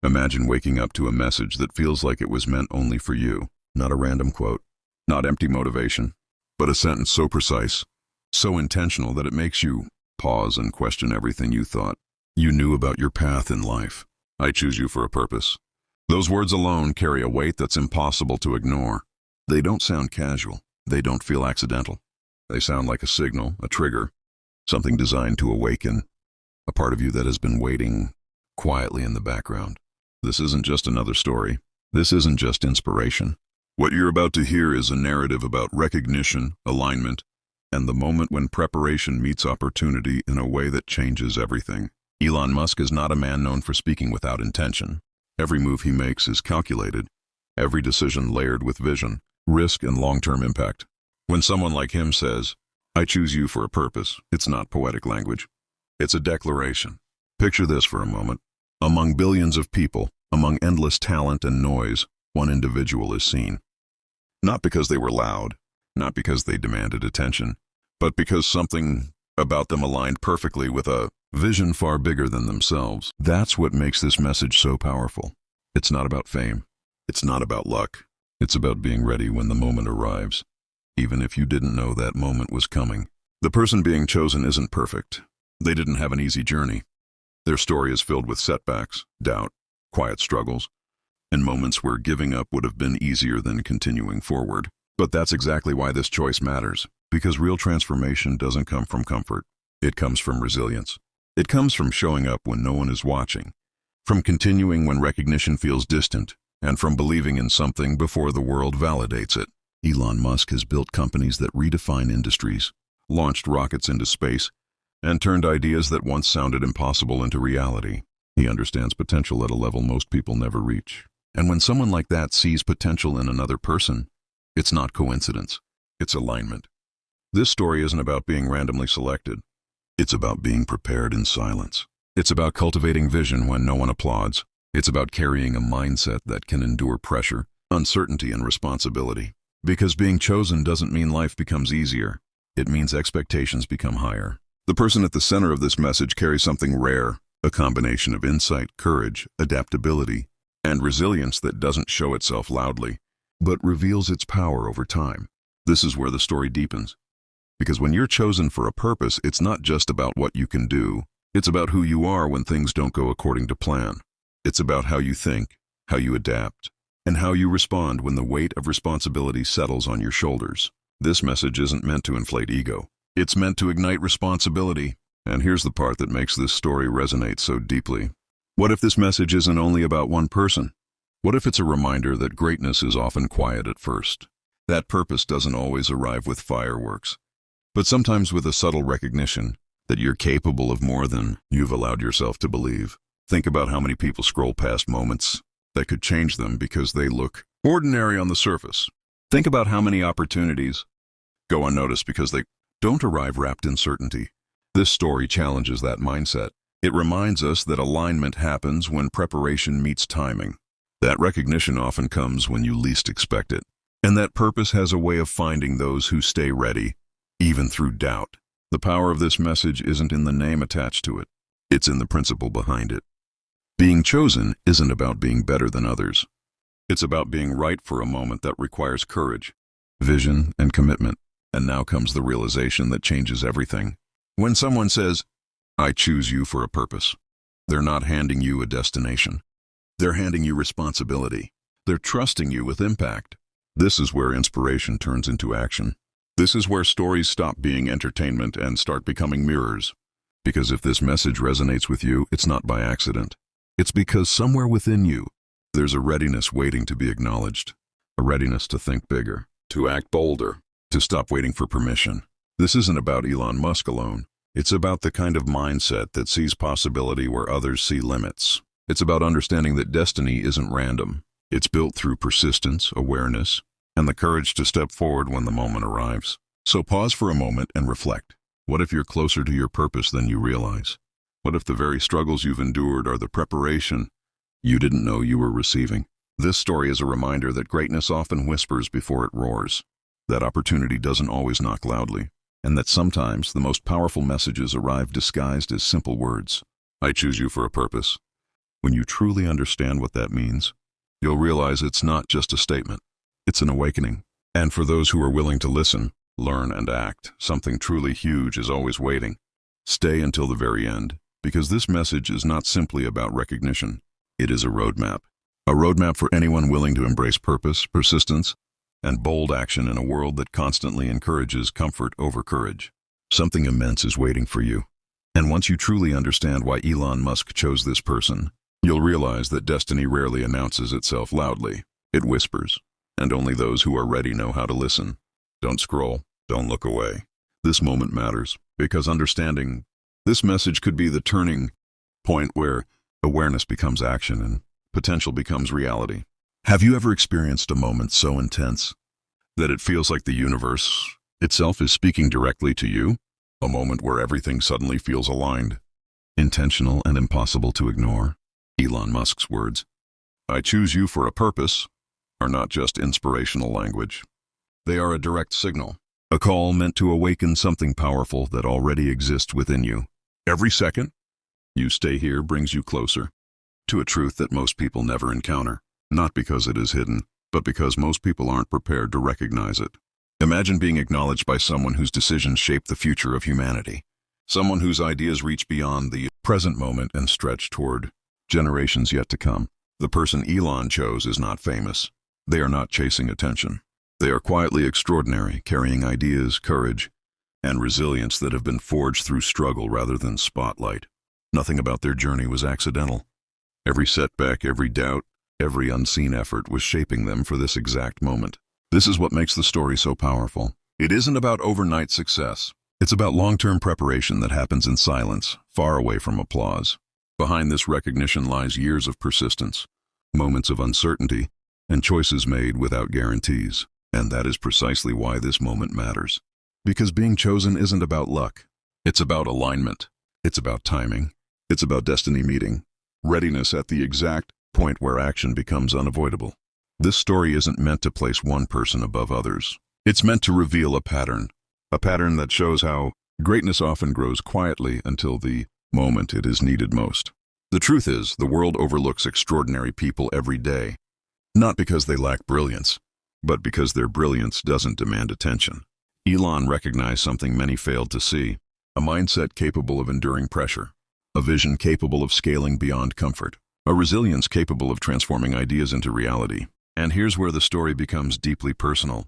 Imagine waking up to a message that feels like it was meant only for you. Not a random quote, not empty motivation, but a sentence so precise, so intentional that it makes you pause and question everything you thought you knew about your path in life. I choose you for a purpose. Those words alone carry a weight that's impossible to ignore. They don't sound casual. They don't feel accidental. They sound like a signal, a trigger, something designed to awaken a part of you that has been waiting quietly in the background. This isn't just another story. This isn't just inspiration. What you're about to hear is a narrative about recognition, alignment, and the moment when preparation meets opportunity in a way that changes everything. Elon Musk is not a man known for speaking without intention. Every move he makes is calculated, every decision layered with vision, risk, and long-term impact. When someone like him says, "I choose you for a purpose," it's not poetic language. It's a declaration. Picture this for a moment. Among billions of people, among endless talent and noise, one individual is seen. Not because they were loud, not because they demanded attention, but because something about them aligned perfectly with a vision far bigger than themselves. That's what makes this message so powerful. It's not about fame. It's not about luck. It's about being ready when the moment arrives, even if you didn't know that moment was coming. The person being chosen isn't perfect. They didn't have an easy journey. Their story is filled with setbacks, doubt, quiet struggles, and moments where giving up would have been easier than continuing forward. But that's exactly why this choice matters, because real transformation doesn't come from comfort. It comes from resilience. It comes from showing up when no one is watching, from continuing when recognition feels distant, and from believing in something before the world validates it. Elon Musk has built companies that redefine industries, launched rockets into space, and turned ideas that once sounded impossible into reality. He understands potential at a level most people never reach. And when someone like that sees potential in another person, it's not coincidence, it's alignment. This story isn't about being randomly selected. It's about being prepared in silence. It's about cultivating vision when no one applauds. It's about carrying a mindset that can endure pressure, uncertainty, and responsibility. Because being chosen doesn't mean life becomes easier. It means expectations become higher. The person at the center of this message carries something rare, a combination of insight, courage, adaptability, and resilience that doesn't show itself loudly, but reveals its power over time. This is where the story deepens. Because when you're chosen for a purpose, it's not just about what you can do. It's about who you are when things don't go according to plan. It's about how you think, how you adapt, and how you respond when the weight of responsibility settles on your shoulders. This message isn't meant to inflate ego. It's meant to ignite responsibility. And here's the part that makes this story resonate so deeply. What if this message isn't only about one person? What if it's a reminder that greatness is often quiet at first? That purpose doesn't always arrive with fireworks, but sometimes with a subtle recognition that you're capable of more than you've allowed yourself to believe. Think about how many people scroll past moments that could change them because they look ordinary on the surface. Think about how many opportunities go unnoticed because they don't arrive wrapped in certainty. This story challenges that mindset. It reminds us that alignment happens when preparation meets timing. That recognition often comes when you least expect it. And that purpose has a way of finding those who stay ready, even through doubt. The power of this message isn't in the name attached to it. It's in the principle behind it. Being chosen isn't about being better than others. It's about being right for a moment that requires courage, vision, and commitment. And now comes the realization that changes everything. When someone says, "I choose you for a purpose," they're not handing you a destination. They're handing you responsibility. They're trusting you with impact. This is where inspiration turns into action. This is where stories stop being entertainment and start becoming mirrors. Because if this message resonates with you, it's not by accident. It's because somewhere within you, there's a readiness waiting to be acknowledged. A readiness to think bigger, to act bolder, to stop waiting for permission. This isn't about Elon Musk alone. It's about the kind of mindset that sees possibility where others see limits. It's about understanding that destiny isn't random. It's built through persistence, awareness, and the courage to step forward when the moment arrives. So pause for a moment and reflect. What if you're closer to your purpose than you realize? What if the very struggles you've endured are the preparation you didn't know you were receiving? This story is a reminder that greatness often whispers before it roars, that opportunity doesn't always knock loudly, and that sometimes the most powerful messages arrive disguised as simple words. I choose you for a purpose. When you truly understand what that means, you'll realize it's not just a statement, it's an awakening. And for those who are willing to listen, learn, and act, something truly huge is always waiting. Stay until the very end, because this message is not simply about recognition. It is a roadmap. A roadmap for anyone willing to embrace purpose, persistence, and bold action in a world that constantly encourages comfort over courage. Something immense is waiting for you. And once you truly understand why Elon Musk chose this person, you'll realize that destiny rarely announces itself loudly. It whispers, and only those who are ready know how to listen. Don't scroll, don't look away. This moment matters, because understanding this message could be the turning point where awareness becomes action and potential becomes reality. Have you ever experienced a moment so intense that it feels like the universe itself is speaking directly to you? A moment where everything suddenly feels aligned, intentional, and impossible to ignore. Elon Musk's words, "I choose you for a purpose," are not just inspirational language. They are a direct signal, a call meant to awaken something powerful that already exists within you. Every second you stay here brings you closer to a truth that most people never encounter, not because it is hidden, but because most people aren't prepared to recognize it. Imagine being acknowledged by someone whose decisions shape the future of humanity, someone whose ideas reach beyond the present moment and stretch toward generations yet to come. The person Elon chose is not famous. They are not chasing attention. They are quietly extraordinary, carrying ideas, courage, and resilience that have been forged through struggle rather than spotlight. Nothing about their journey was accidental. Every setback, every doubt, every unseen effort was shaping them for this exact moment. This is what makes the story so powerful. It isn't about overnight success. It's about long-term preparation that happens in silence, far away from applause. Behind this recognition lies years of persistence, moments of uncertainty, and choices made without guarantees. And that is precisely why this moment matters. Because being chosen isn't about luck. It's about alignment. It's about timing. It's about destiny meeting readiness at the exact point where action becomes unavoidable. This story isn't meant to place one person above others. It's meant to reveal a pattern that shows how greatness often grows quietly until the moment it is needed most. The truth is, the world overlooks extraordinary people every day, not because they lack brilliance, but because their brilliance doesn't demand attention. Elon recognized something many failed to see: a mindset capable of enduring pressure, a vision capable of scaling beyond comfort, a resilience capable of transforming ideas into reality. And here's where the story becomes deeply personal.